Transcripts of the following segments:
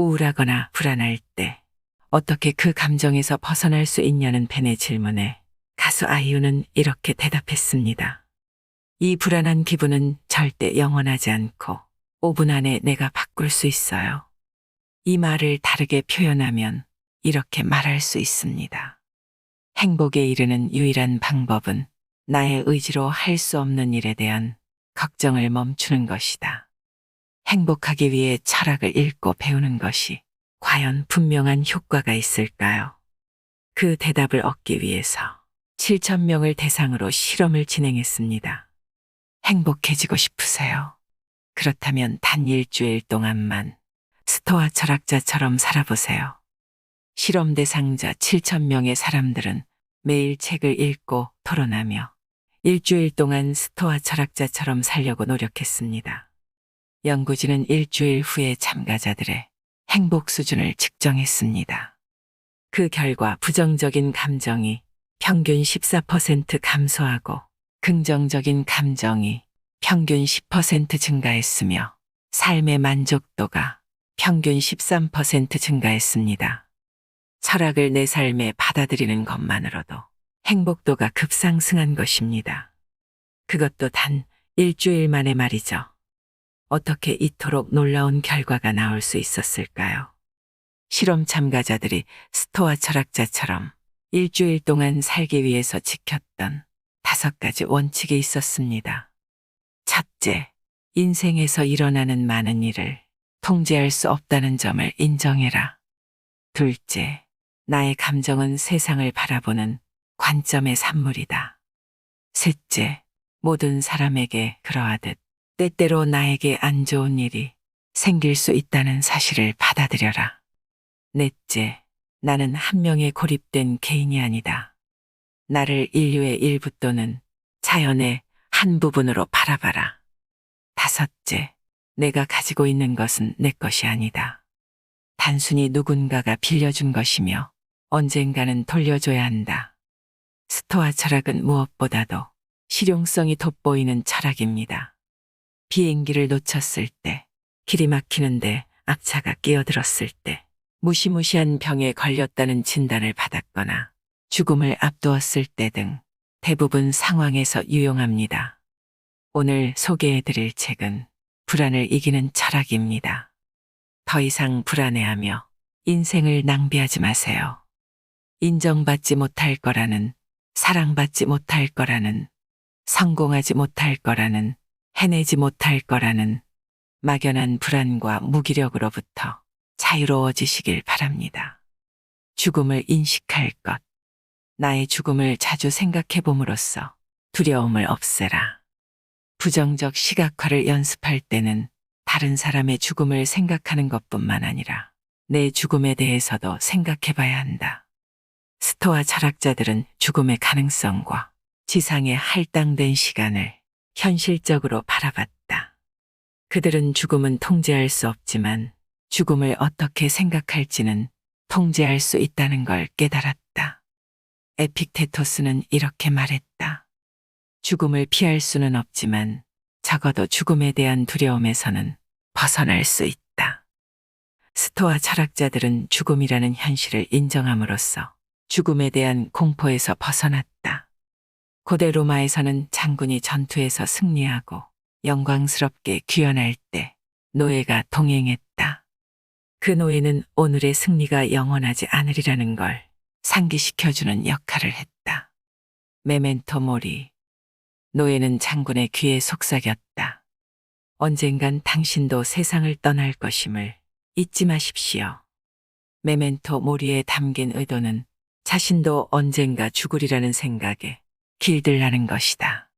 우울하거나 불안할 때 어떻게 그 감정에서 벗어날 수 있냐는 팬의 질문에 가수 아이유는 이렇게 대답했습니다. 이 불안한 기분은 절대 영원하지 않고 5분 안에 내가 바꿀 수 있어요. 이 말을 다르게 표현하면 이렇게 말할 수 있습니다. 행복에 이르는 유일한 방법은 나의 의지로 할 수 없는 일에 대한 걱정을 멈추는 것이다. 행복하기 위해 철학을 읽고 배우는 것이 과연 분명한 효과가 있을까요? 그 대답을 얻기 위해서 7,000명을 대상으로 실험을 진행했습니다. 행복해지고 싶으세요? 그렇다면 단 일주일 동안만 스토아 철학자처럼 살아보세요. 실험 대상자 7,000명의 사람들은 매일 책을 읽고 토론하며 일주일 동안 스토아 철학자처럼 살려고 노력했습니다. 연구진은 일주일 후에 참가자들의 행복 수준을 측정했습니다. 그 결과 부정적인 감정이 평균 14% 감소하고 긍정적인 감정이 평균 10% 증가했으며 삶의 만족도가 평균 13% 증가했습니다. 철학을 내 삶에 받아들이는 것만으로도 행복도가 급상승한 것입니다. 그것도 단 일주일 만에 말이죠. 어떻게 이토록 놀라운 결과가 나올 수 있었을까요? 실험 참가자들이 스토아 철학자처럼 일주일 동안 살기 위해서 지켰던 5가지 원칙이 있었습니다. 첫째, 인생에서 일어나는 많은 일을 통제할 수 없다는 점을 인정해라. 둘째, 나의 감정은 세상을 바라보는 관점의 산물이다. 셋째, 모든 사람에게 그러하듯 때때로 나에게 안 좋은 일이 생길 수 있다는 사실을 받아들여라. 넷째, 나는 한 명의 고립된 개인이 아니다. 나를 인류의 일부 또는 자연의 한 부분으로 바라봐라. 다섯째, 내가 가지고 있는 것은 내 것이 아니다. 단순히 누군가가 빌려준 것이며 언젠가는 돌려줘야 한다. 스토아 철학은 무엇보다도 실용성이 돋보이는 철학입니다. 비행기를 놓쳤을 때, 길이 막히는데 앞차가 끼어들었을 때, 무시무시한 병에 걸렸다는 진단을 받았거나 죽음을 앞두었을 때 등 대부분 상황에서 유용합니다. 오늘 소개해드릴 책은 불안을 이기는 철학입니다. 더 이상 불안해하며 인생을 낭비하지 마세요. 인정받지 못할 거라는, 사랑받지 못할 거라는, 성공하지 못할 거라는, 해내지 못할 거라는 막연한 불안과 무기력으로부터 자유로워지시길 바랍니다. 죽음을 인식할 것. 나의 죽음을 자주 생각해 봄으로써 두려움을 없애라. 부정적 시각화를 연습할 때는 다른 사람의 죽음을 생각하는 것뿐만 아니라 내 죽음에 대해서도 생각해 봐야 한다. 스토아 철학자들은 죽음의 가능성과 지상의 할당된 시간을 현실적으로 바라봤다. 그들은 죽음은 통제할 수 없지만 죽음을 어떻게 생각할지는 통제할 수 있다는 걸 깨달았다. 에픽테토스는 이렇게 말했다. 죽음을 피할 수는 없지만 적어도 죽음에 대한 두려움에서는 벗어날 수 있다. 스토아 철학자들은 죽음이라는 현실을 인정함으로써 죽음에 대한 공포에서 벗어났다. 고대 로마에서는 장군이 전투에서 승리하고 영광스럽게 귀환할 때 노예가 동행했다. 그 노예는 오늘의 승리가 영원하지 않으리라는 걸 상기시켜주는 역할을 했다. 메멘토 모리. 노예는 장군의 귀에 속삭였다. 언젠간 당신도 세상을 떠날 것임을 잊지 마십시오. 메멘토 모리에 담긴 의도는 자신도 언젠가 죽으리라는 생각에 길들라는 것이다.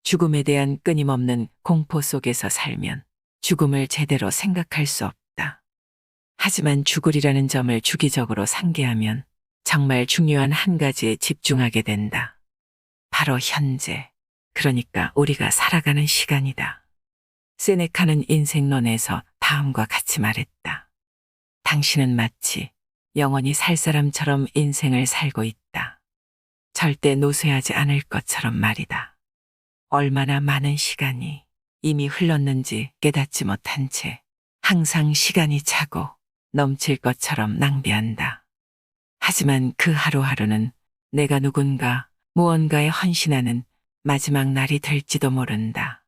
죽음에 대한 끊임없는 공포 속에서 살면 죽음을 제대로 생각할 수 없다. 하지만 죽으리라는 점을 주기적으로 상기하면 정말 중요한 한 가지에 집중하게 된다. 바로 현재, 그러니까 우리가 살아가는 시간이다. 세네카는 인생론에서 다음과 같이 말했다. 당신은 마치 영원히 살 사람처럼 인생을 살고 있다. 절대 노쇠하지 않을 것처럼 말이다. 얼마나 많은 시간이 이미 흘렀는지 깨닫지 못한 채 항상 시간이 차고 넘칠 것처럼 낭비한다. 하지만 그 하루하루는 내가 누군가, 무언가에 헌신하는 마지막 날이 될지도 모른다.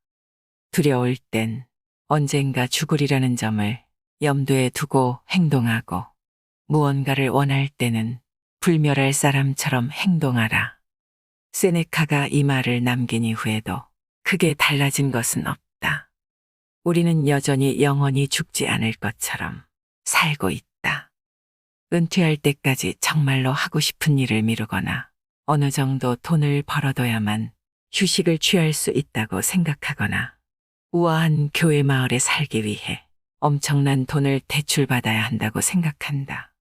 두려울 땐 언젠가 죽으리라는 점을 염두에 두고 행동하고, 무언가를 원할 때는 불멸할 사람처럼 행동하라. 세네카가 이 말을 남긴 이후에도 크게 달라진 것은 없다. 우리는 여전히 영원히 죽지 않을 것처럼 살고 있다. 은퇴할 때까지 정말로 하고 싶은 일을 미루거나 어느 정도 돈을 벌어둬야만 휴식을 취할 수 있다고 생각하거나 우아한 교회 마을에 살기 위해 엄청난 돈을 대출받아야 한다고 생각한다.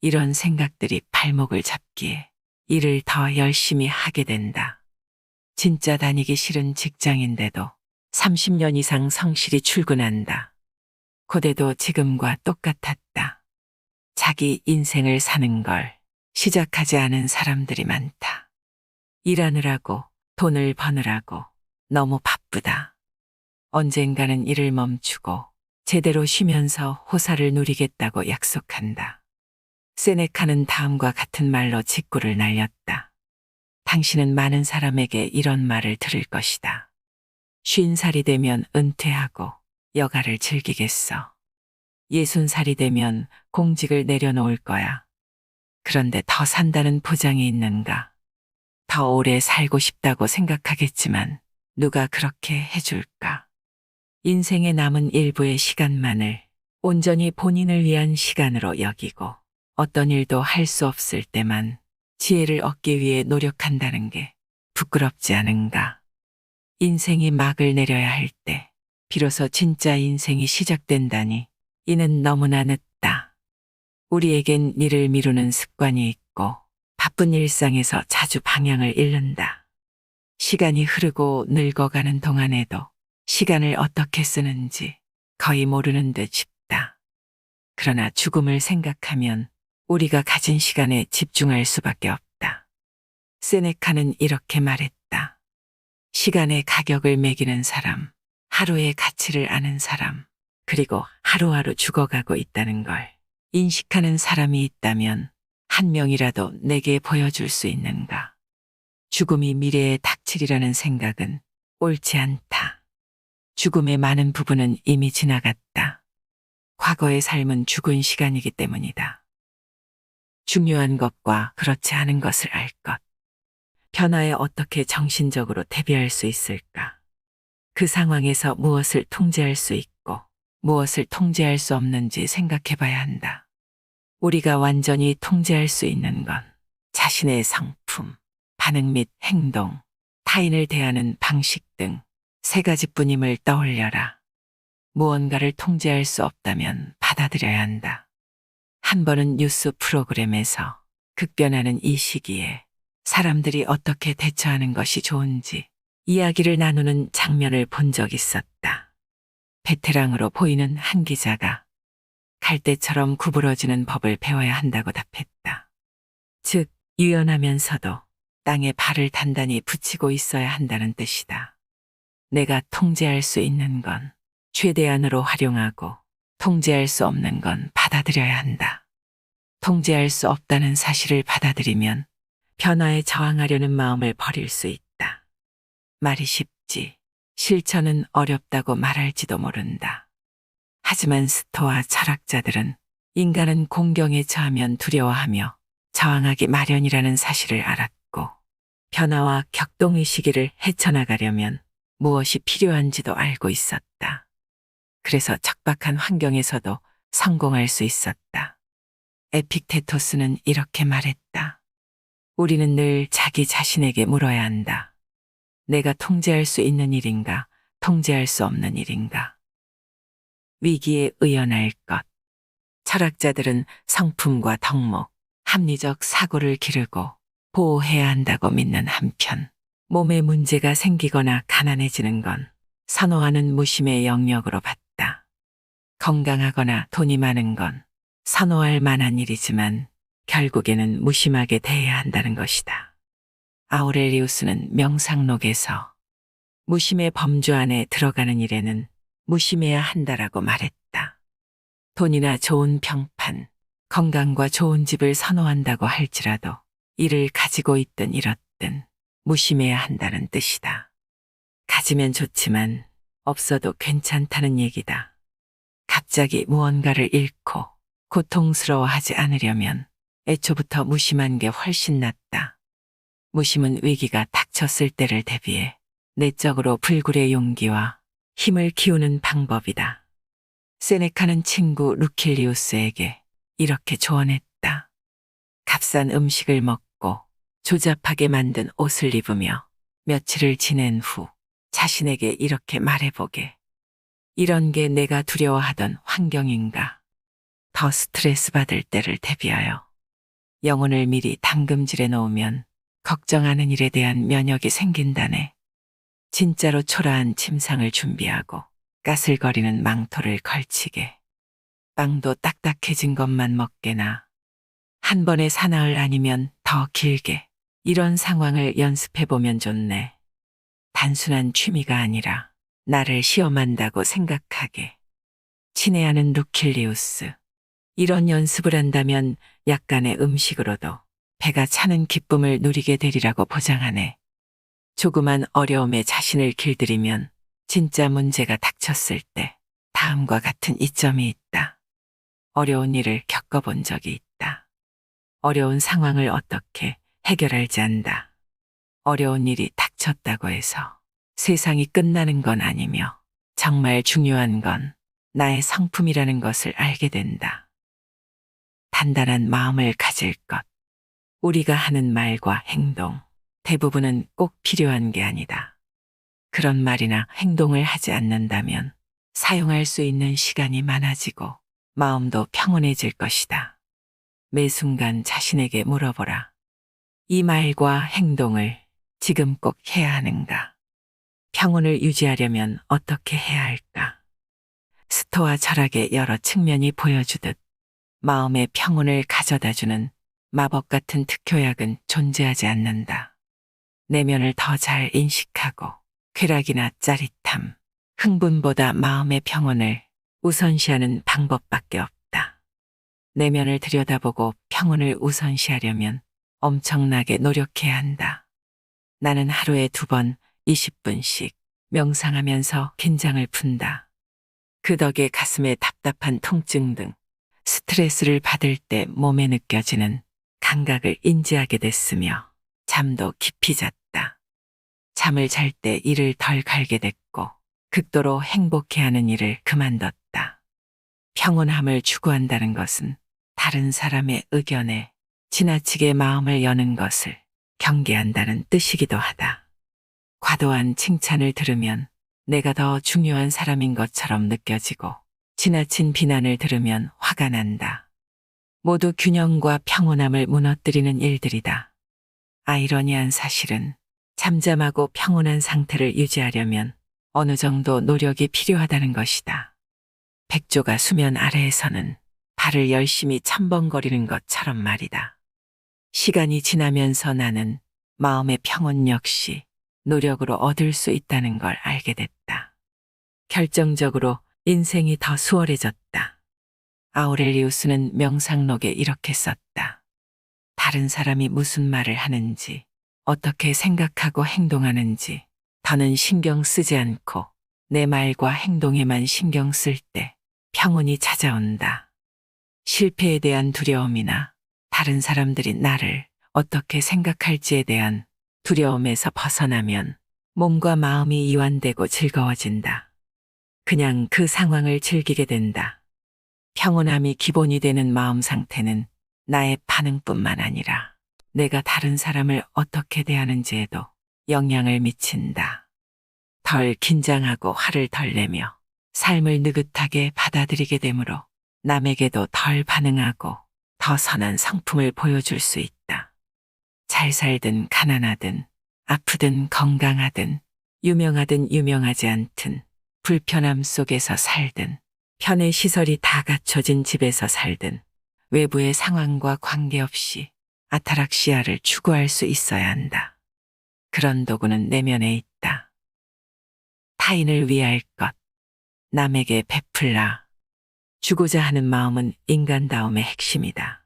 이런 생각들이 발목을 잡기에 일을 더 열심히 하게 된다. 진짜 다니기 싫은 직장인데도 30년 이상 성실히 출근한다. 고대도 지금과 똑같았다. 자기 인생을 사는 걸 시작하지 않은 사람들이 많다. 일하느라고, 돈을 버느라고 너무 바쁘다. 언젠가는 일을 멈추고 제대로 쉬면서 호사를 누리겠다고 약속한다. 세네카는 다음과 같은 말로 직구를 날렸다. 당신은 많은 사람에게 이런 말을 들을 것이다. 50살이 되면 은퇴하고 여가를 즐기겠어. 60살이 되면 공직을 내려놓을 거야. 그런데 더 산다는 보장이 있는가? 더 오래 살고 싶다고 생각하겠지만 누가 그렇게 해줄까? 인생의 남은 일부의 시간만을 온전히 본인을 위한 시간으로 여기고 어떤 일도 할 수 없을 때만 지혜를 얻기 위해 노력한다는 게 부끄럽지 않은가? 인생이 막을 내려야 할 때 비로소 진짜 인생이 시작된다니 이는 너무나 늦다. 우리에겐 일을 미루는 습관이 있고 바쁜 일상에서 자주 방향을 잃는다. 시간이 흐르고 늙어가는 동안에도 시간을 어떻게 쓰는지 거의 모르는 듯 싶다. 그러나 죽음을 생각하면 우리가 가진 시간에 집중할 수밖에 없다. 세네카는 이렇게 말했다. 시간의 가격을 매기는 사람, 하루의 가치를 아는 사람, 그리고 하루하루 죽어가고 있다는 걸 인식하는 사람이 있다면 한 명이라도 내게 보여줄 수 있는가? 죽음이 미래에 닥치리라는 생각은 옳지 않다. 죽음의 많은 부분은 이미 지나갔다. 과거의 삶은 죽은 시간이기 때문이다. 중요한 것과 그렇지 않은 것을 알 것. 변화에 어떻게 정신적으로 대비할 수 있을까? 그 상황에서 무엇을 통제할 수 있고 무엇을 통제할 수 없는지 생각해 봐야 한다. 우리가 완전히 통제할 수 있는 건 자신의 성품, 반응 및 행동, 타인을 대하는 방식 등 세 가지뿐임을 떠올려라. 무언가를 통제할 수 없다면 받아들여야 한다. 한 번은 뉴스 프로그램에서 급변하는 이 시기에 사람들이 어떻게 대처하는 것이 좋은지 이야기를 나누는 장면을 본 적 있었다. 베테랑으로 보이는 한 기자가 갈대처럼 구부러지는 법을 배워야 한다고 답했다. 즉, 유연하면서도 땅에 발을 단단히 붙이고 있어야 한다는 뜻이다. 내가 통제할 수 있는 건 최대한으로 활용하고 통제할 수 없는 건 받아들여야 한다. 통제할 수 없다는 사실을 받아들이면 변화에 저항하려는 마음을 버릴 수 있다. 말이 쉽지 실천은 어렵다고 말할지도 모른다. 하지만 스토아 철학자들은 인간은 공경에 처하면 두려워하며 저항하기 마련이라는 사실을 알았고 변화와 격동의 시기를 헤쳐나가려면 무엇이 필요한지도 알고 있었다. 그래서 척박한 환경에서도 성공할 수 있었다. 에픽테토스는 이렇게 말했다. 우리는 늘 자기 자신에게 물어야 한다. 내가 통제할 수 있는 일인가, 통제할 수 없는 일인가. 위기에 의연할 것. 철학자들은 성품과 덕목, 합리적 사고를 기르고 보호해야 한다고 믿는 한편, 몸에 문제가 생기거나 가난해지는 건 선호하는 무심의 영역으로 봤다. 건강하거나 돈이 많은 건 선호할 만한 일이지만 결국에는 무심하게 대해야 한다는 것이다. 아우렐리우스는 명상록에서 무심의 범주 안에 들어가는 일에는 무심해야 한다라고 말했다. 돈이나 좋은 평판, 건강과 좋은 집을 선호한다고 할지라도 이를 가지고 있든 잃었든 무심해야 한다는 뜻이다. 가지면 좋지만 없어도 괜찮다는 얘기다. 갑자기 무언가를 잃고 고통스러워하지 않으려면 애초부터 무심한 게 훨씬 낫다. 무심은 위기가 닥쳤을 때를 대비해 내적으로 불굴의 용기와 힘을 키우는 방법이다. 세네카는 친구 루킬리우스에게 이렇게 조언했다. 값싼 음식을 먹고 조잡하게 만든 옷을 입으며 며칠을 지낸 후 자신에게 이렇게 말해보게. 이런 게 내가 두려워하던 환경인가? 더 스트레스 받을 때를 대비하여 영혼을 미리 담금질해 놓으면 걱정하는 일에 대한 면역이 생긴다네. 진짜로 초라한 침상을 준비하고 까슬거리는 망토를 걸치게. 빵도 딱딱해진 것만 먹게나 한 번에 사나흘 아니면 더 길게 이런 상황을 연습해보면 좋네. 단순한 취미가 아니라 나를 시험한다고 생각하게. 친애하는 루킬리우스. 이런 연습을 한다면 약간의 음식으로도 배가 차는 기쁨을 누리게 되리라고 보장하네. 조그만 어려움에 자신을 길들이면 진짜 문제가 닥쳤을 때 다음과 같은 이점이 있다. 어려운 일을 겪어본 적이 있다. 어려운 상황을 어떻게 해결할지 안다. 어려운 일이 닥쳤다고 해서 세상이 끝나는 건 아니며 정말 중요한 건 나의 성품이라는 것을 알게 된다. 단단한 마음을 가질 것. 우리가 하는 말과 행동, 대부분은 꼭 필요한 게 아니다. 그런 말이나 행동을 하지 않는다면 사용할 수 있는 시간이 많아지고 마음도 평온해질 것이다. 매 순간 자신에게 물어보라. 이 말과 행동을 지금 꼭 해야 하는가? 평온을 유지하려면 어떻게 해야 할까? 스토아 철학의 여러 측면이 보여주듯 마음의 평온을 가져다주는 마법 같은 특효약은 존재하지 않는다. 내면을 더 잘 인식하고 쾌락이나 짜릿함, 흥분보다 마음의 평온을 우선시하는 방법밖에 없다. 내면을 들여다보고 평온을 우선시하려면 엄청나게 노력해야 한다. 나는 하루에 2번 20분씩 명상하면서 긴장을 푼다. 그 덕에 가슴에 답답한 통증 등 스트레스를 받을 때 몸에 느껴지는 감각을 인지하게 됐으며 잠도 깊이 잤다. 잠을 잘 때 이를 덜 갈게 됐고 극도로 행복해하는 일을 그만뒀다. 평온함을 추구한다는 것은 다른 사람의 의견에 지나치게 마음을 여는 것을 경계한다는 뜻이기도 하다. 과도한 칭찬을 들으면 내가 더 중요한 사람인 것처럼 느껴지고 지나친 비난을 들으면 화가 난다. 모두 균형과 평온함을 무너뜨리는 일들이다. 아이러니한 사실은 잠잠하고 평온한 상태를 유지하려면 어느 정도 노력이 필요하다는 것이다. 백조가 수면 아래에서는 발을 열심히 첨벙거리는 것처럼 말이다. 시간이 지나면서 나는 마음의 평온 역시 노력으로 얻을 수 있다는 걸 알게 됐다. 결정적으로 인생이 더 수월해졌다. 아우렐리우스는 명상록에 이렇게 썼다. 다른 사람이 무슨 말을 하는지, 어떻게 생각하고 행동하는지 더는 신경 쓰지 않고 내 말과 행동에만 신경 쓸 때 평온이 찾아온다. 실패에 대한 두려움이나 다른 사람들이 나를 어떻게 생각할지에 대한 두려움에서 벗어나면 몸과 마음이 이완되고 즐거워진다. 그냥 그 상황을 즐기게 된다. 평온함이 기본이 되는 마음 상태는 나의 반응뿐만 아니라 내가 다른 사람을 어떻게 대하는지에도 영향을 미친다. 덜 긴장하고 화를 덜 내며 삶을 느긋하게 받아들이게 되므로 남에게도 덜 반응하고 더 선한 성품을 보여줄 수 있다. 잘 살든 가난하든 아프든 건강하든 유명하든 유명하지 않든 불편함 속에서 살든 편의 시설이 다 갖춰진 집에서 살든 외부의 상황과 관계없이 아타락시아를 추구할 수 있어야 한다. 그런 도구는 내면에 있다. 타인을 위할 것, 남에게 베풀라. 주고자 하는 마음은 인간다움의 핵심이다.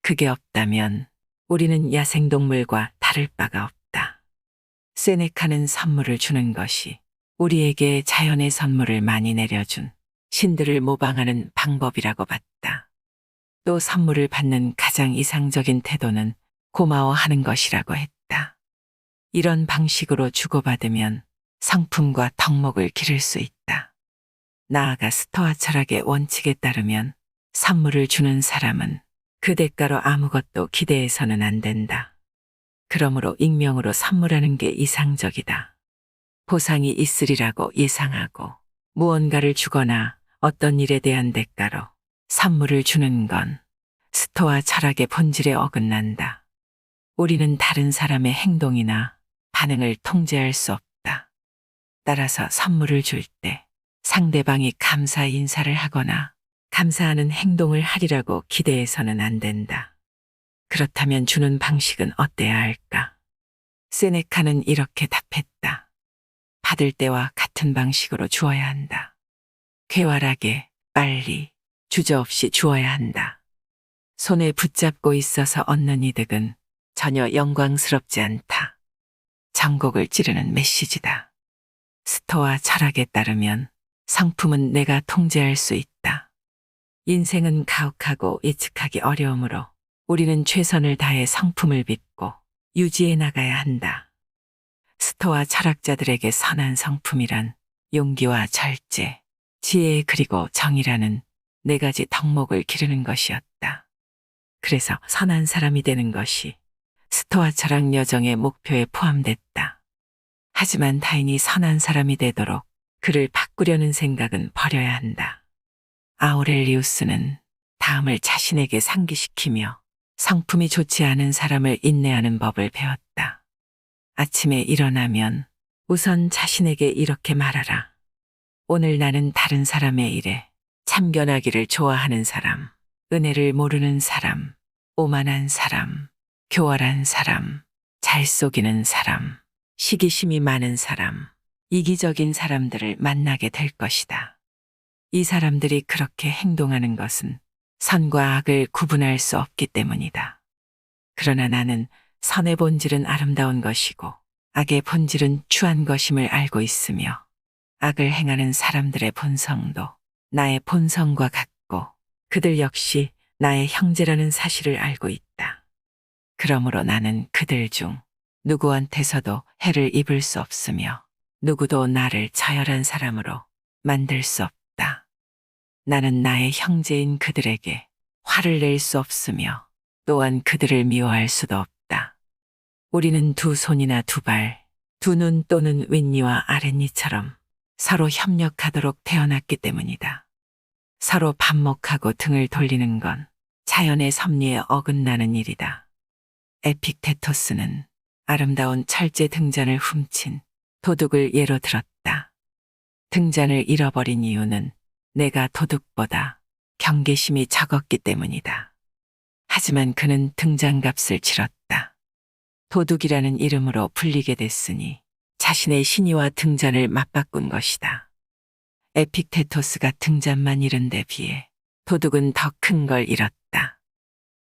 그게 없다면 우리는 야생동물과 다를 바가 없다. 세네카는 선물을 주는 것이 우리에게 자연의 선물을 많이 내려준 신들을 모방하는 방법이라고 봤다. 또 선물을 받는 가장 이상적인 태도는 고마워하는 것이라고 했다. 이런 방식으로 주고받으면 성품과 덕목을 기를 수 있다. 나아가 스토아 철학의 원칙에 따르면 선물을 주는 사람은 그 대가로 아무것도 기대해서는 안 된다. 그러므로 익명으로 선물하는 게 이상적이다. 보상이 있으리라고 예상하고 무언가를 주거나 어떤 일에 대한 대가로 선물을 주는 건 스토아 철학의 본질에 어긋난다. 우리는 다른 사람의 행동이나 반응을 통제할 수 없다. 따라서 선물을 줄 때 상대방이 감사 인사를 하거나 감사하는 행동을 하리라고 기대해서는 안 된다. 그렇다면 주는 방식은 어때야 할까? 세네카는 이렇게 답했다. 받을 때와 같은 방식으로 주어야 한다. 쾌활하게, 빨리, 주저없이 주어야 한다. 손에 붙잡고 있어서 얻는 이득은 전혀 영광스럽지 않다. 전곡을 찌르는 메시지다. 스토아 철학에 따르면 성품은 내가 통제할 수 있다. 인생은 가혹하고 예측하기 어려우므로 우리는 최선을 다해 성품을 빚고 유지해 나가야 한다. 스토아 철학자들에게 선한 성품이란 용기와 절제, 지혜 그리고 정의라는 네 가지 덕목을 기르는 것이었다. 그래서 선한 사람이 되는 것이 스토아 철학 여정의 목표에 포함됐다. 하지만 타인이 선한 사람이 되도록 그를 바꾸려는 생각은 버려야 한다. 아우렐리우스는 다음을 자신에게 상기시키며 성품이 좋지 않은 사람을 인내하는 법을 배웠다. 아침에 일어나면 우선 자신에게 이렇게 말하라. 오늘 나는 다른 사람의 일에 참견하기를 좋아하는 사람, 은혜를 모르는 사람, 오만한 사람, 교활한 사람, 잘 속이는 사람, 시기심이 많은 사람, 이기적인 사람들을 만나게 될 것이다. 이 사람들이 그렇게 행동하는 것은 선과 악을 구분할 수 없기 때문이다. 그러나 나는 선의 본질은 아름다운 것이고 악의 본질은 추한 것임을 알고 있으며 악을 행하는 사람들의 본성도 나의 본성과 같고 그들 역시 나의 형제라는 사실을 알고 있다. 그러므로 나는 그들 중 누구한테서도 해를 입을 수 없으며 누구도 나를 저열한 사람으로 만들 수 없다. 나는 나의 형제인 그들에게 화를 낼 수 없으며 또한 그들을 미워할 수도 없다. 우리는 두 손이나 두 발, 두 눈 또는 윗니와 아랫니처럼 서로 협력하도록 태어났기 때문이다. 서로 반목하고 등을 돌리는 건 자연의 섭리에 어긋나는 일이다. 에픽테토스는 아름다운 철제 등잔을 훔친 도둑을 예로 들었다. 등잔을 잃어버린 이유는 내가 도둑보다 경계심이 적었기 때문이다. 하지만 그는 등잔값을 치렀다. 도둑이라는 이름으로 불리게 됐으니 자신의 신의와 등잔을 맞바꾼 것이다. 에픽테토스가 등잔만 잃은 데 비해 도둑은 더 큰 걸 잃었다.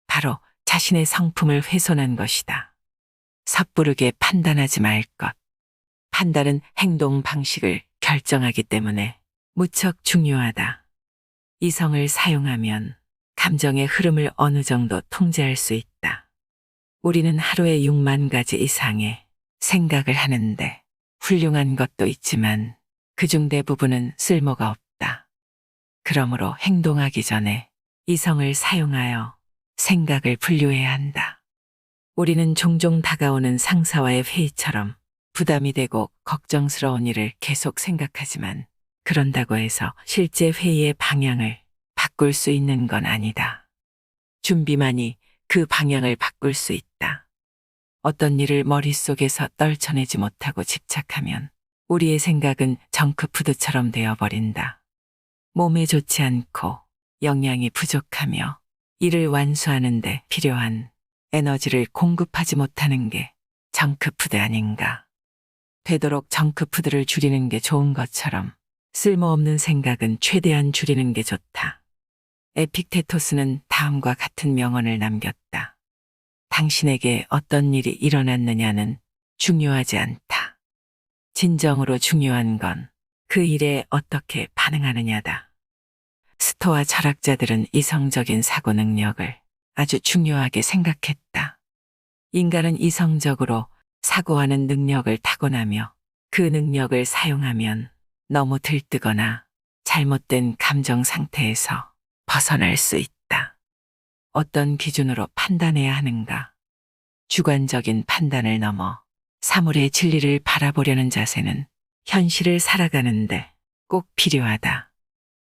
바로 자신의 성품을 훼손한 것이다. 섣부르게 판단하지 말 것. 판단은 행동 방식을 결정하기 때문에 무척 중요하다. 이성을 사용하면 감정의 흐름을 어느 정도 통제할 수 있다. 우리는 하루에 6만 가지 이상의 생각을 하는데 훌륭한 것도 있지만 그중 대부분은 쓸모가 없다. 그러므로 행동하기 전에 이성을 사용하여 생각을 분류해야 한다. 우리는 종종 다가오는 상사와의 회의처럼 부담이 되고 걱정스러운 일을 계속 생각하지만 그런다고 해서 실제 회의의 방향을 바꿀 수 있는 건 아니다. 준비만이 그 방향을 바꿀 수 있다. 어떤 일을 머릿속에서 떨쳐내지 못하고 집착하면 우리의 생각은 정크푸드처럼 되어버린다. 몸에 좋지 않고 영양이 부족하며 이를 완수하는 데 필요한 에너지를 공급하지 못하는 게 정크푸드 아닌가. 되도록 정크푸드를 줄이는 게 좋은 것처럼 쓸모없는 생각은 최대한 줄이는 게 좋다. 에픽테토스는 다음과 같은 명언을 남겼다. 당신에게 어떤 일이 일어났느냐는 중요하지 않다. 진정으로 중요한 건 그 일에 어떻게 반응하느냐다. 스토아 철학자들은 이성적인 사고 능력을 아주 중요하게 생각했다. 인간은 이성적으로 사고하는 능력을 타고나며 그 능력을 사용하면 너무 들뜨거나 잘못된 감정 상태에서 벗어날 수 있다. 어떤 기준으로 판단해야 하는가? 주관적인 판단을 넘어 사물의 진리를 바라보려는 자세는 현실을 살아가는데 꼭 필요하다.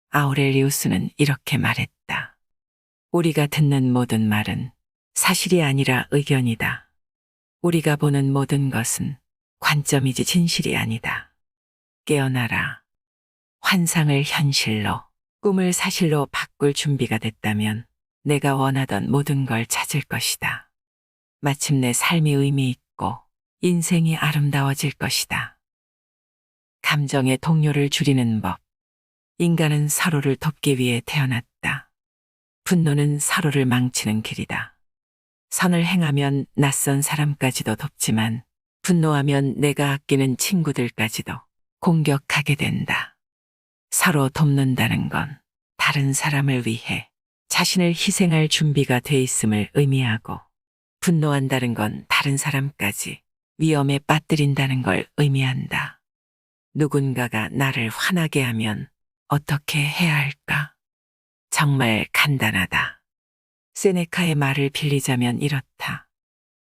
아우렐리우스는 이렇게 말했다. 우리가 듣는 모든 말은 사실이 아니라 의견이다. 우리가 보는 모든 것은 관점이지 진실이 아니다. 깨어나라. 환상을 현실로, 꿈을 사실로 바꿀 준비가 됐다면 내가 원하던 모든 걸 찾을 것이다. 마침내 삶이 의미 있고 인생이 아름다워질 것이다. 감정의 동요를 줄이는 법. 인간은 서로를 돕기 위해 태어났다. 분노는 서로를 망치는 길이다. 선을 행하면 낯선 사람까지도 돕지만 분노하면 내가 아끼는 친구들까지도 공격하게 된다. 서로 돕는다는 건 다른 사람을 위해 자신을 희생할 준비가 돼 있음을 의미하고, 분노한다는 건 다른 사람까지 위험에 빠뜨린다는 걸 의미한다. 누군가가 나를 화나게 하면 어떻게 해야 할까? 정말 간단하다. 세네카의 말을 빌리자면 이렇다.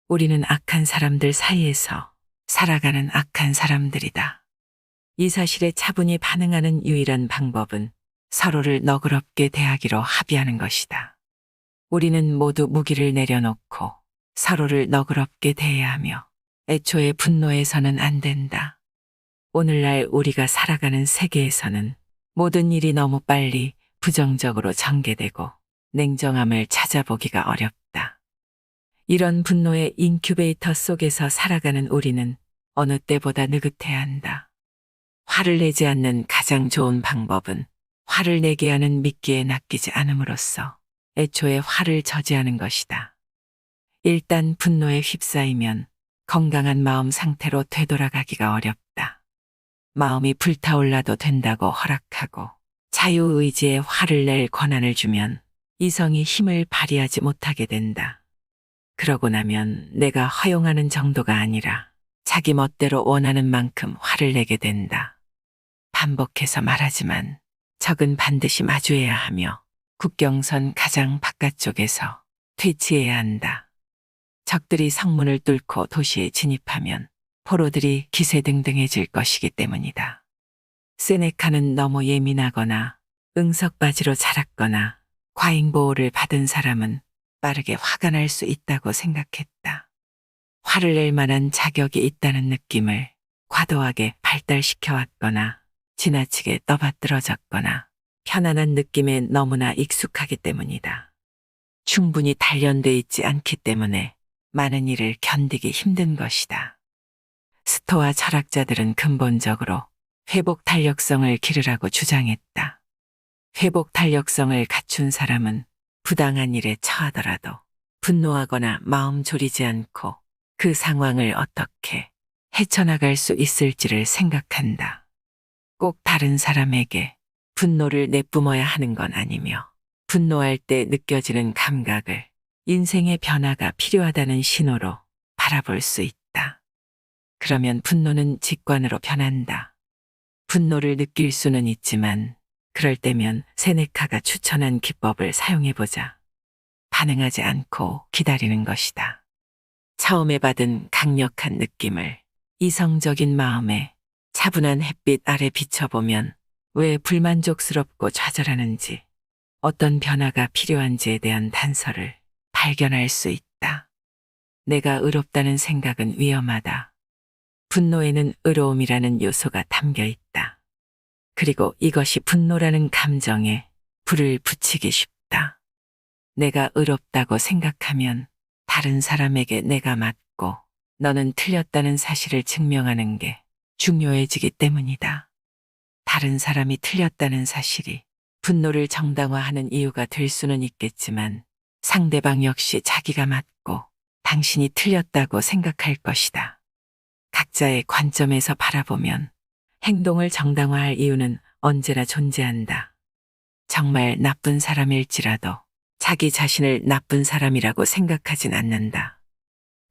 우리는 악한 사람들 사이에서 살아가는 악한 사람들이다. 이 사실에 차분히 반응하는 유일한 방법은 서로를 너그럽게 대하기로 합의하는 것이다. 우리는 모두 무기를 내려놓고 서로를 너그럽게 대해야 하며 애초에 분노해서는 안 된다. 오늘날 우리가 살아가는 세계에서는 모든 일이 너무 빨리 부정적으로 전개되고 냉정함을 찾아보기가 어렵다. 이런 분노의 인큐베이터 속에서 살아가는 우리는 어느 때보다 느긋해야 한다. 화를 내지 않는 가장 좋은 방법은 화를 내게 하는 미끼에 낚이지 않음으로써 애초에 화를 저지하는 것이다. 일단 분노에 휩싸이면 건강한 마음 상태로 되돌아가기가 어렵다. 마음이 불타올라도 된다고 허락하고 자유의지에 화를 낼 권한을 주면 이성이 힘을 발휘하지 못하게 된다. 그러고 나면 내가 허용하는 정도가 아니라 자기 멋대로 원하는 만큼 화를 내게 된다. 반복해서 말하지만 적은 반드시 마주해야 하며 국경선 가장 바깥쪽에서 퇴치해야 한다. 적들이 성문을 뚫고 도시에 진입하면 포로들이 기세등등해질 것이기 때문이다. 세네카는 너무 예민하거나 응석바지로 자랐거나 과잉보호를 받은 사람은 빠르게 화가 날 수 있다고 생각했다. 화를 낼 만한 자격이 있다는 느낌을 과도하게 발달시켜왔거나 지나치게 떠받들어졌거나 편안한 느낌에 너무나 익숙하기 때문이다. 충분히 단련돼 있지 않기 때문에 많은 일을 견디기 힘든 것이다. 스토아 철학자들은 근본적으로 회복 탄력성을 기르라고 주장했다. 회복 탄력성을 갖춘 사람은 부당한 일에 처하더라도 분노하거나 마음 졸이지 않고 그 상황을 어떻게 헤쳐나갈 수 있을지를 생각한다. 꼭 다른 사람에게 분노를 내뿜어야 하는 건 아니며, 분노할 때 느껴지는 감각을 인생의 변화가 필요하다는 신호로 바라볼 수 있다. 그러면 분노는 직관으로 변한다. 분노를 느낄 수는 있지만 그럴 때면 세네카가 추천한 기법을 사용해보자. 반응하지 않고 기다리는 것이다. 처음에 받은 강력한 느낌을 이성적인 마음에 차분한 햇빛 아래 비춰보면 왜 불만족스럽고 좌절하는지, 어떤 변화가 필요한지에 대한 단서를 발견할 수 있다. 내가 의롭다는 생각은 위험하다. 분노에는 의로움이라는 요소가 담겨 있다. 그리고 이것이 분노라는 감정에 불을 붙이기 쉽다. 내가 의롭다고 생각하면 다른 사람에게 내가 맞고 너는 틀렸다는 사실을 증명하는 게 중요해지기 때문이다. 다른 사람이 틀렸다는 사실이 분노를 정당화하는 이유가 될 수는 있겠지만 상대방 역시 자기가 맞고 당신이 틀렸다고 생각할 것이다. 각자의 관점에서 바라보면 행동을 정당화할 이유는 언제나 존재한다. 정말 나쁜 사람일지라도 자기 자신을 나쁜 사람이라고 생각하진 않는다.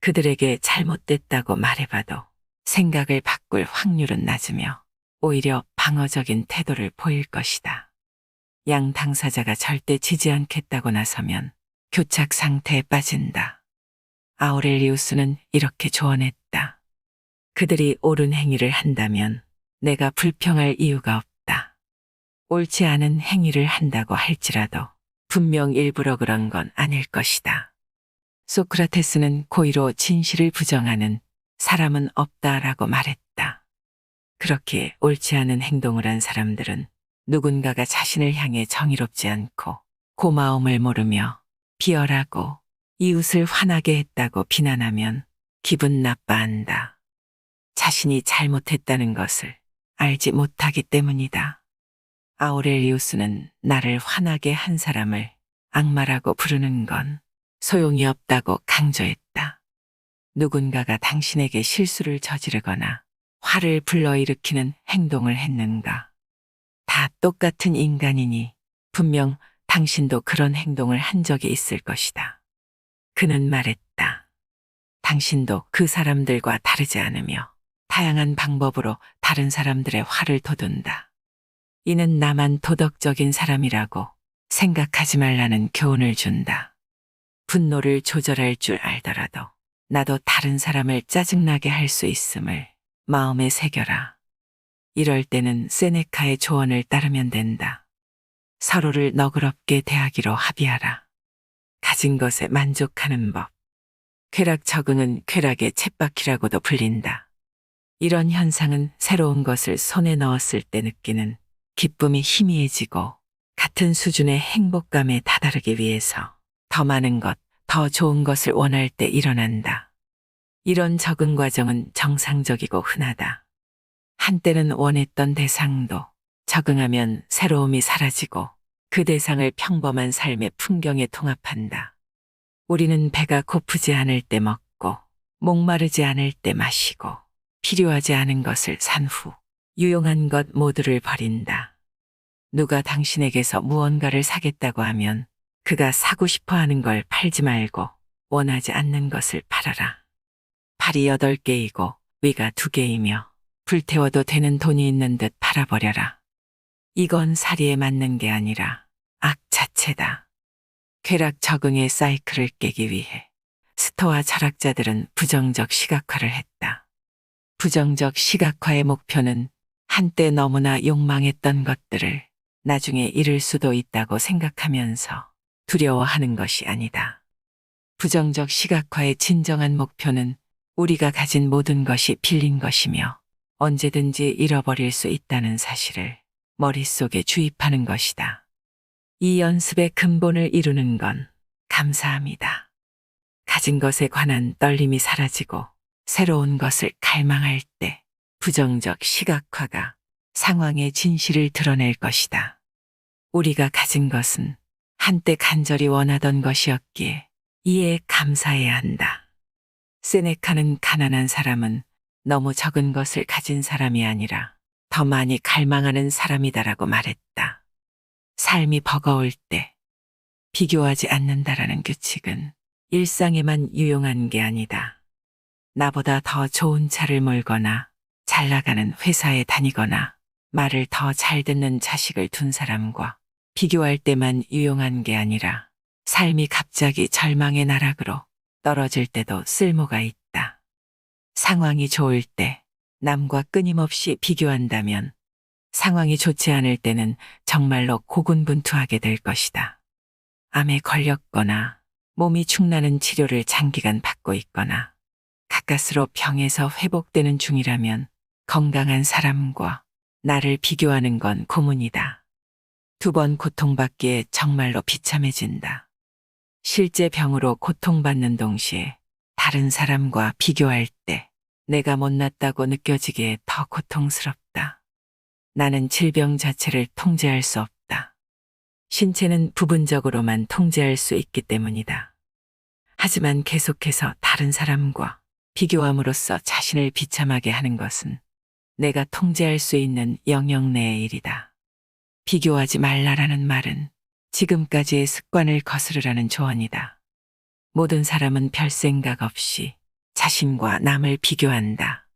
그들에게 잘못됐다고 말해봐도 생각을 바꿀 확률은 낮으며 오히려 방어적인 태도를 보일 것이다. 양 당사자가 절대 지지 않겠다고 나서면 교착 상태에 빠진다. 아우렐리우스는 이렇게 조언했다. 그들이 옳은 행위를 한다면 내가 불평할 이유가 없다. 옳지 않은 행위를 한다고 할지라도 분명 일부러 그런 건 아닐 것이다. 소크라테스는 고의로 진실을 부정하는 사람은 없다라고 말했다. 그렇게 옳지 않은 행동을 한 사람들은 누군가가 자신을 향해 정의롭지 않고 고마움을 모르며 비열하고 이웃을 화나게 했다고 비난하면 기분 나빠한다. 자신이 잘못했다는 것을 알지 못하기 때문이다. 아우렐리우스는 나를 화나게 한 사람을 악마라고 부르는 건 소용이 없다고 강조했다. 누군가가 당신에게 실수를 저지르거나 화를 불러일으키는 행동을 했는가? 다 똑같은 인간이니 분명 당신도 그런 행동을 한 적이 있을 것이다. 그는 말했다. 당신도 그 사람들과 다르지 않으며 다양한 방법으로 다른 사람들의 화를 돋운다. 이는 나만 도덕적인 사람이라고 생각하지 말라는 교훈을 준다. 분노를 조절할 줄 알더라도 나도 다른 사람을 짜증나게 할 수 있음을 마음에 새겨라. 이럴 때는 세네카의 조언을 따르면 된다. 서로를 너그럽게 대하기로 합의하라. 가진 것에 만족하는 법. 쾌락 적응은 쾌락의 쳇바퀴라고도 불린다. 이런 현상은 새로운 것을 손에 넣었을 때 느끼는 기쁨이 희미해지고 같은 수준의 행복감에 다다르기 위해서 더 많은 것, 더 좋은 것을 원할 때 일어난다. 이런 적응 과정은 정상적이고 흔하다. 한때는 원했던 대상도 적응하면 새로움이 사라지고 그 대상을 평범한 삶의 풍경에 통합한다. 우리는 배가 고프지 않을 때 먹고 목마르지 않을 때 마시고 필요하지 않은 것을 산 후 유용한 것 모두를 버린다. 누가 당신에게서 무언가를 사겠다고 하면 그가 사고 싶어 하는 걸 팔지 말고 원하지 않는 것을 팔아라. 팔이 8개이고 위가 2개이며 불태워도 되는 돈이 있는 듯 팔아버려라. 이건 사리에 맞는 게 아니라 악 자체다. 쾌락 적응의 사이클을 깨기 위해 스토아 철학자들은 부정적 시각화를 했다. 부정적 시각화의 목표는 한때 너무나 욕망했던 것들을 나중에 잃을 수도 있다고 생각하면서 두려워하는 것이 아니다. 부정적 시각화의 진정한 목표는 우리가 가진 모든 것이 빌린 것이며 언제든지 잃어버릴 수 있다는 사실을 머릿속에 주입하는 것이다. 이 연습의 근본을 이루는 건 감사합니다. 가진 것에 관한 떨림이 사라지고 새로운 것을 갈망할 때 부정적 시각화가 상황의 진실을 드러낼 것이다. 우리가 가진 것은 한때 간절히 원하던 것이었기에 이에 감사해야 한다. 세네카는 가난한 사람은 너무 적은 것을 가진 사람이 아니라 더 많이 갈망하는 사람이다라고 말했다. 삶이 버거울 때 비교하지 않는다라는 규칙은 일상에만 유용한 게 아니다. 나보다 더 좋은 차를 몰거나 잘 나가는 회사에 다니거나 말을 더 잘 듣는 자식을 둔 사람과 비교할 때만 유용한 게 아니라 삶이 갑자기 절망의 나락으로 떨어질 때도 쓸모가 있다. 상황이 좋을 때 남과 끊임없이 비교한다면 상황이 좋지 않을 때는 정말로 고군분투하게 될 것이다. 암에 걸렸거나 몸이 축나는 치료를 장기간 받고 있거나 가까스로 병에서 회복되는 중이라면 건강한 사람과 나를 비교하는 건 고문이다. 2번 고통받기에 정말로 비참해진다. 실제 병으로 고통받는 동시에 다른 사람과 비교할 때 내가 못났다고 느껴지기에 더 고통스럽다. 나는 질병 자체를 통제할 수 없다. 신체는 부분적으로만 통제할 수 있기 때문이다. 하지만 계속해서 다른 사람과 비교함으로써 자신을 비참하게 하는 것은 내가 통제할 수 있는 영역 내의 일이다. 비교하지 말라라는 말은 지금까지의 습관을 거스르라는 조언이다. 모든 사람은 별 생각 없이 자신과 남을 비교한다.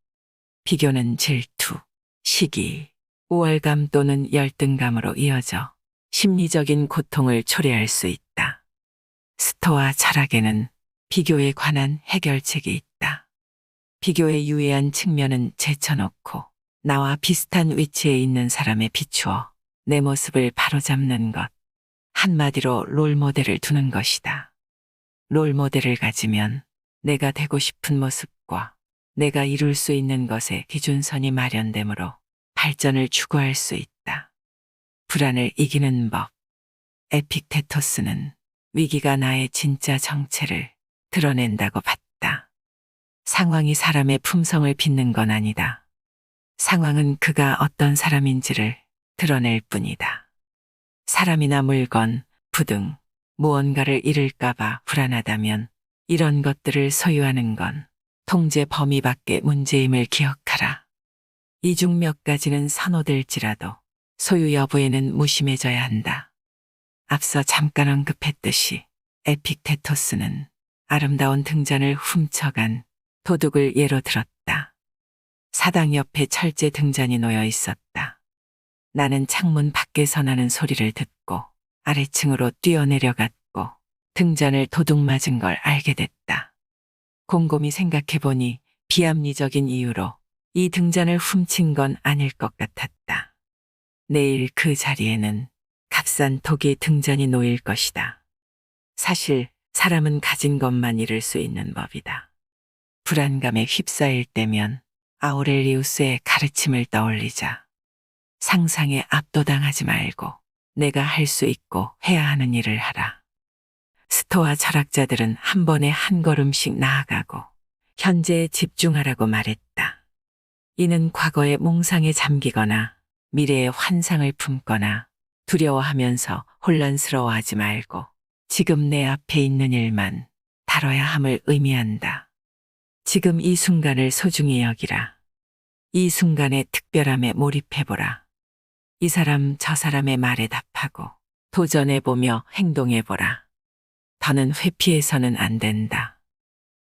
비교는 질투, 시기, 우월감 또는 열등감으로 이어져 심리적인 고통을 초래할 수 있다. 스토아 철학에는 비교에 관한 해결책이 있다. 비교의 유해한 측면은 제쳐놓고 나와 비슷한 위치에 있는 사람에 비추어 내 모습을 바로잡는 것. 한마디로 롤모델을 두는 것이다. 롤모델을 가지면 내가 되고 싶은 모습과 내가 이룰 수 있는 것의 기준선이 마련되므로 발전을 추구할 수 있다. 불안을 이기는 법. 에픽테토스는 위기가 나의 진짜 정체를 드러낸다고 봤다. 상황이 사람의 품성을 빚는 건 아니다. 상황은 그가 어떤 사람인지를 드러낼 뿐이다. 사람이나 물건, 부등, 무언가를 잃을까봐 불안하다면 이런 것들을 소유하는 건 통제 범위 밖의 문제임을 기억하라. 이 중 몇 가지는 선호될지라도 소유 여부에는 무심해져야 한다. 앞서 잠깐 언급했듯이 에픽테토스는 아름다운 등잔을 훔쳐간 도둑을 예로 들었다. 사당 옆에 철제 등잔이 놓여 있었다. 나는 창문 밖에서 나는 소리를 듣고 아래층으로 뛰어내려갔고 등잔을 도둑 맞은 걸 알게 됐다. 곰곰이 생각해보니 비합리적인 이유로 이 등잔을 훔친 건 아닐 것 같았다. 내일 그 자리에는 값싼 독이 등잔이 놓일 것이다. 사실 사람은 가진 것만 잃을 수 있는 법이다. 불안감에 휩싸일 때면 아우렐리우스의 가르침을 떠올리자. 상상에 압도당하지 말고 내가 할 수 있고 해야 하는 일을 하라. 스토아 철학자들은 한 번에 한 걸음씩 나아가고 현재에 집중하라고 말했다. 이는 과거의 몽상에 잠기거나 미래의 환상을 품거나 두려워하면서 혼란스러워하지 말고 지금 내 앞에 있는 일만 다뤄야 함을 의미한다. 지금 이 순간을 소중히 여기라. 이 순간의 특별함에 몰입해보라. 이 사람 저 사람의 말에 답하고 도전해보며 행동해보라. 더는 회피해서는 안 된다.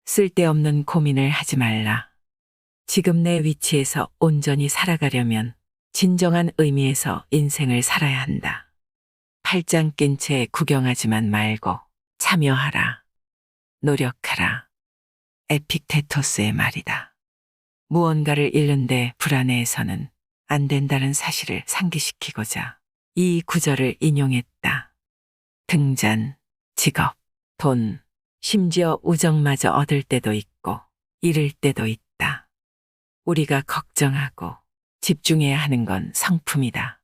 쓸데없는 고민을 하지 말라. 지금 내 위치에서 온전히 살아가려면 진정한 의미에서 인생을 살아야 한다. 팔짱 낀 채 구경하지만 말고 참여하라. 노력하라. 에픽테토스의 말이다. 무언가를 잃는데 불안해해서는 안 된다는 사실을 상기시키고자 이 구절을 인용했다. 등잔, 직업, 돈, 심지어 우정마저 얻을 때도 있고 잃을 때도 있다. 우리가 걱정하고 집중해야 하는 건 성품이다.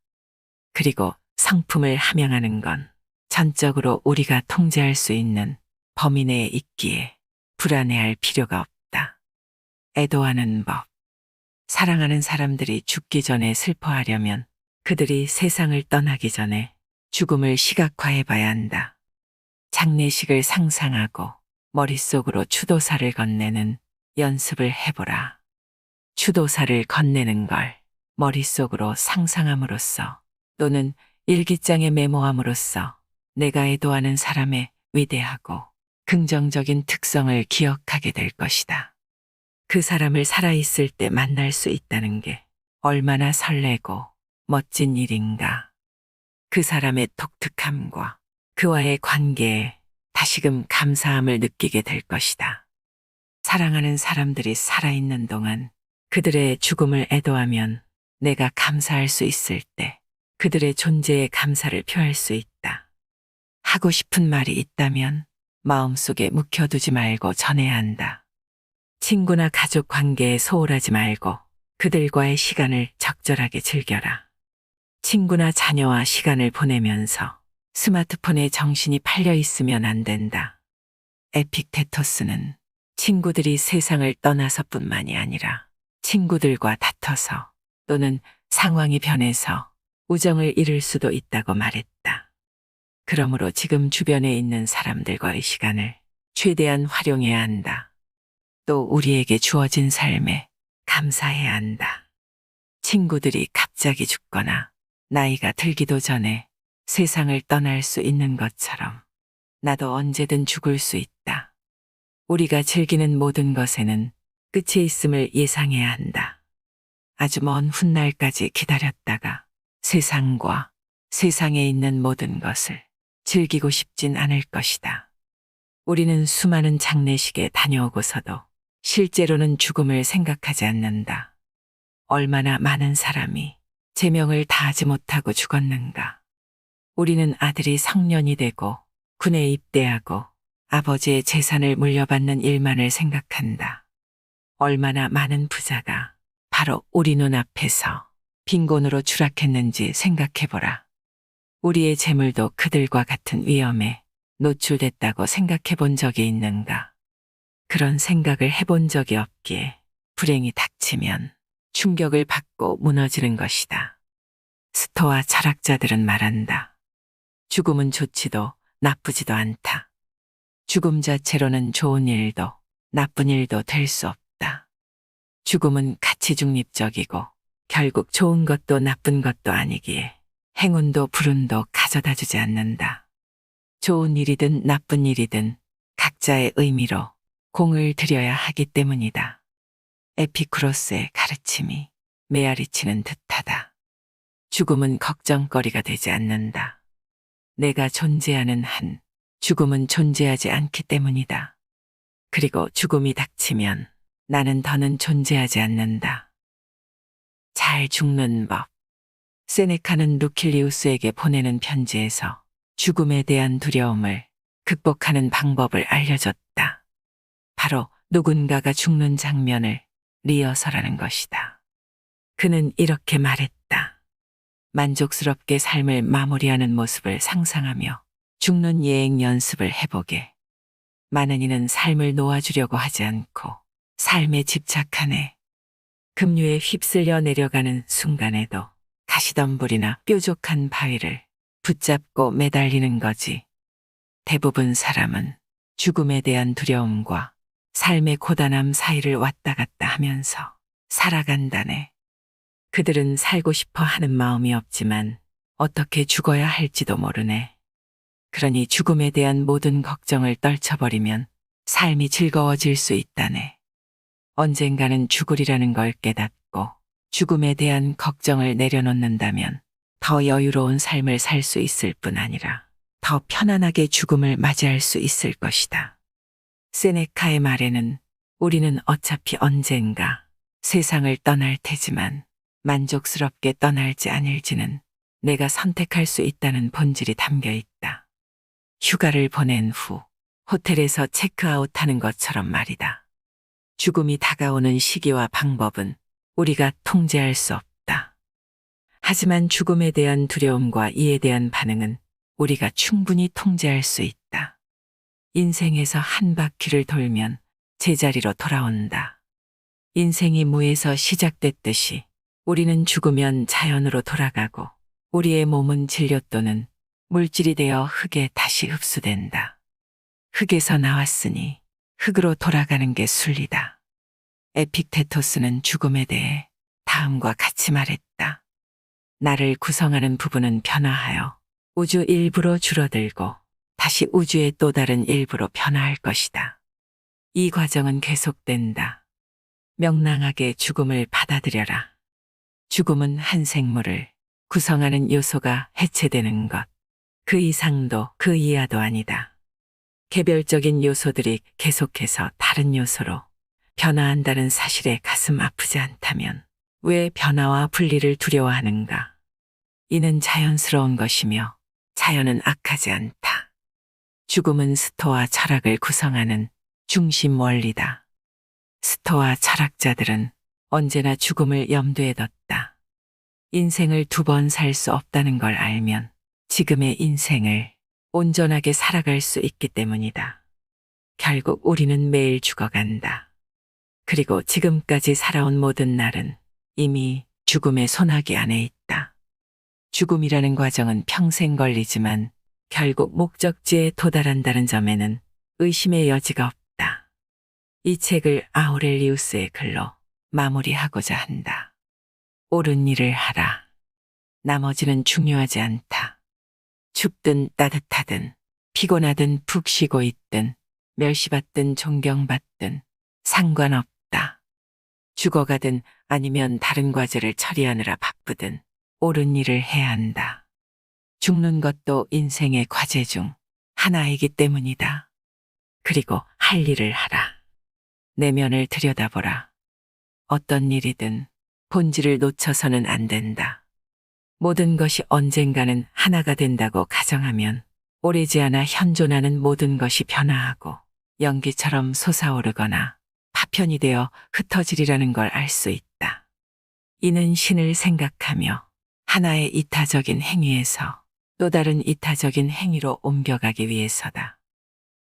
그리고 성품을 함양하는 건 전적으로 우리가 통제할 수 있는 범위 내에 있기에 불안해할 필요가 없다. 애도하는 법. 사랑하는 사람들이 죽기 전에 슬퍼하려면 그들이 세상을 떠나기 전에 죽음을 시각화해 봐야 한다. 장례식을 상상하고 머릿속으로 추도사를 건네는 연습을 해보라. 추도사를 건네는 걸 머릿속으로 상상함으로써 또는 일기장에 메모함으로써 내가 애도하는 사람의 위대하고 긍정적인 특성을 기억하게 될 것이다. 그 사람을 살아있을 때 만날 수 있다는 게 얼마나 설레고 멋진 일인가. 그 사람의 독특함과 그와의 관계에 다시금 감사함을 느끼게 될 것이다. 사랑하는 사람들이 살아있는 동안 그들의 죽음을 애도하면 내가 감사할 수 있을 때 그들의 존재에 감사를 표할 수 있다. 하고 싶은 말이 있다면 마음속에 묵혀두지 말고 전해야 한다. 친구나 가족 관계에 소홀하지 말고 그들과의 시간을 적절하게 즐겨라. 친구나 자녀와 시간을 보내면서 스마트폰에 정신이 팔려 있으면 안 된다. 에픽테토스는 친구들이 세상을 떠나서뿐만이 아니라 친구들과 다퉈서 또는 상황이 변해서 우정을 잃을 수도 있다고 말했다. 그러므로 지금 주변에 있는 사람들과의 시간을 최대한 활용해야 한다. 또 우리에게 주어진 삶에 감사해야 한다. 친구들이 갑자기 죽거나 나이가 들기도 전에 세상을 떠날 수 있는 것처럼 나도 언제든 죽을 수 있다. 우리가 즐기는 모든 것에는 끝이 있음을 예상해야 한다. 아주 먼 훗날까지 기다렸다가 세상과 세상에 있는 모든 것을 즐기고 싶진 않을 것이다. 우리는 수많은 장례식에 다녀오고서도 실제로는 죽음을 생각하지 않는다. 얼마나 많은 사람이 제명을 다하지 못하고 죽었는가. 우리는 아들이 성년이 되고 군에 입대하고 아버지의 재산을 물려받는 일만을 생각한다. 얼마나 많은 부자가 바로 우리 눈앞에서 빈곤으로 추락했는지 생각해보라. 우리의 재물도 그들과 같은 위험에 노출됐다고 생각해 본 적이 있는가? 그런 생각을 해본 적이 없기에 불행이 닥치면 충격을 받고 무너지는 것이다. 스토아 철학자들은 말한다. 죽음은 좋지도 나쁘지도 않다. 죽음 자체로는 좋은 일도 나쁜 일도 될 수 없다. 죽음은 가치 중립적이고 결국 좋은 것도 나쁜 것도 아니기에 행운도 불운도 가져다 주지 않는다. 좋은 일이든 나쁜 일이든 각자의 의미로 공을 들여야 하기 때문이다. 에피쿠로스의 가르침이 메아리치는 듯하다. 죽음은 걱정거리가 되지 않는다. 내가 존재하는 한 죽음은 존재하지 않기 때문이다. 그리고 죽음이 닥치면 나는 더는 존재하지 않는다. 잘 죽는 법. 세네카는 루킬리우스에게 보내는 편지에서 죽음에 대한 두려움을 극복하는 방법을 알려줬다. 바로 누군가가 죽는 장면을 리허설하는 것이다. 그는 이렇게 말했다. 만족스럽게 삶을 마무리하는 모습을 상상하며 죽는 예행 연습을 해보게. 많은 이는 삶을 놓아주려고 하지 않고 삶에 집착하네. 급류에 휩쓸려 내려가는 순간에도 가시덤불이나 뾰족한 바위를 붙잡고 매달리는 거지. 대부분 사람은 죽음에 대한 두려움과 삶의 고단함 사이를 왔다 갔다 하면서 살아간다네. 그들은 살고 싶어 하는 마음이 없지만 어떻게 죽어야 할지도 모르네. 그러니 죽음에 대한 모든 걱정을 떨쳐버리면 삶이 즐거워질 수 있다네. 언젠가는 죽으리라는 걸 깨닫고 죽음에 대한 걱정을 내려놓는다면 더 여유로운 삶을 살 수 있을 뿐 아니라 더 편안하게 죽음을 맞이할 수 있을 것이다. 세네카의 말에는 우리는 어차피 언젠가 세상을 떠날 테지만 만족스럽게 떠날지 아닐지는 내가 선택할 수 있다는 본질이 담겨 있다. 휴가를 보낸 후 호텔에서 체크아웃하는 것처럼 말이다. 죽음이 다가오는 시기와 방법은 우리가 통제할 수 없다. 하지만 죽음에 대한 두려움과 이에 대한 반응은 우리가 충분히 통제할 수 있다. 인생에서 한 바퀴를 돌면 제자리로 돌아온다. 인생이 무에서 시작됐듯이 우리는 죽으면 자연으로 돌아가고 우리의 몸은 진료 또는 물질이 되어 흙에 다시 흡수된다. 흙에서 나왔으니 흙으로 돌아가는 게 순리다. 에픽테토스는 죽음에 대해 다음과 같이 말했다. 나를 구성하는 부분은 변화하여 우주 일부로 줄어들고 다시 우주의 또 다른 일부로 변화할 것이다. 이 과정은 계속된다. 명랑하게 죽음을 받아들여라. 죽음은 한 생물을 구성하는 요소가 해체되는 것. 그 이상도 그 이하도 아니다. 개별적인 요소들이 계속해서 다른 요소로 변화한다는 사실에 가슴 아프지 않다면 왜 변화와 분리를 두려워하는가? 이는 자연스러운 것이며 자연은 악하지 않다. 죽음은 스토아 철학을 구성하는 중심 원리다. 스토아 철학자들은 언제나 죽음을 염두에 뒀다. 인생을 두 번 살 수 없다는 걸 알면 지금의 인생을 온전하게 살아갈 수 있기 때문이다. 결국 우리는 매일 죽어간다. 그리고 지금까지 살아온 모든 날은 이미 죽음의 소나기 안에 있다. 죽음이라는 과정은 평생 걸리지만 결국 목적지에 도달한다는 점에는 의심의 여지가 없다. 이 책을 아우렐리우스의 글로 마무리하고자 한다. 옳은 일을 하라. 나머지는 중요하지 않다. 춥든 따뜻하든 피곤하든 푹 쉬고 있든 멸시받든 존경받든 상관없다. 죽어가든 아니면 다른 과제를 처리하느라 바쁘든 옳은 일을 해야 한다. 죽는 것도 인생의 과제 중 하나이기 때문이다. 그리고 할 일을 하라. 내면을 들여다보라. 어떤 일이든 본질을 놓쳐서는 안 된다. 모든 것이 언젠가는 하나가 된다고 가정하면 오래지 않아 현존하는 모든 것이 변화하고 연기처럼 솟아오르거나 파편이 되어 흩어지리라는 걸 알 수 있다. 이는 신을 생각하며 하나의 이타적인 행위에서 또 다른 이타적인 행위로 옮겨가기 위해서다.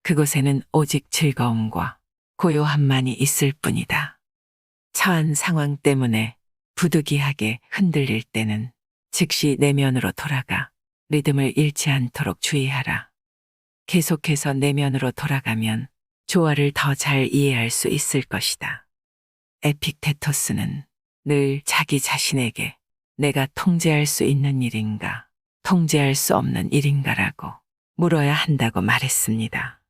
그곳에는 오직 즐거움과 고요함만이 있을 뿐이다. 처한 상황 때문에 부득이하게 흔들릴 때는 즉시 내면으로 돌아가 리듬을 잃지 않도록 주의하라. 계속해서 내면으로 돌아가면 조화를 더 잘 이해할 수 있을 것이다. 에픽테토스는 늘 자기 자신에게 내가 통제할 수 있는 일인가, 통제할 수 없는 일인가라고 물어야 한다고 말했습니다.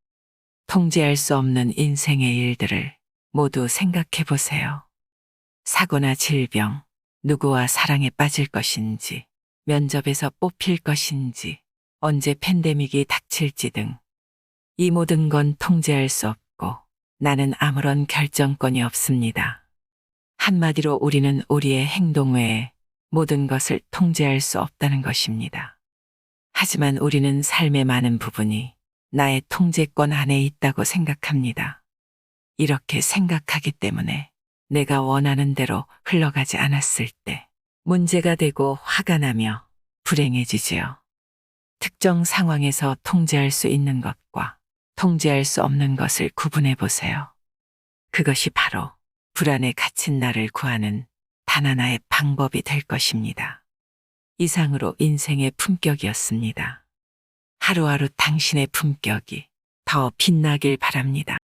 통제할 수 없는 인생의 일들을 모두 생각해 보세요. 사고나 질병, 누구와 사랑에 빠질 것인지, 면접에서 뽑힐 것인지, 언제 팬데믹이 닥칠지 등 이 모든 건 통제할 수 없고 나는 아무런 결정권이 없습니다. 한마디로 우리는 우리의 행동 외에 모든 것을 통제할 수 없다는 것입니다. 하지만 우리는 삶의 많은 부분이 나의 통제권 안에 있다고 생각합니다. 이렇게 생각하기 때문에 내가 원하는 대로 흘러가지 않았을 때 문제가 되고 화가 나며 불행해지지요. 특정 상황에서 통제할 수 있는 것과 통제할 수 없는 것을 구분해 보세요. 그것이 바로 불안에 갇힌 나를 구하는 단 하나의 방법이 될 것입니다. 이상으로 인생의 품격이었습니다. 하루하루 당신의 품격이 더 빛나길 바랍니다.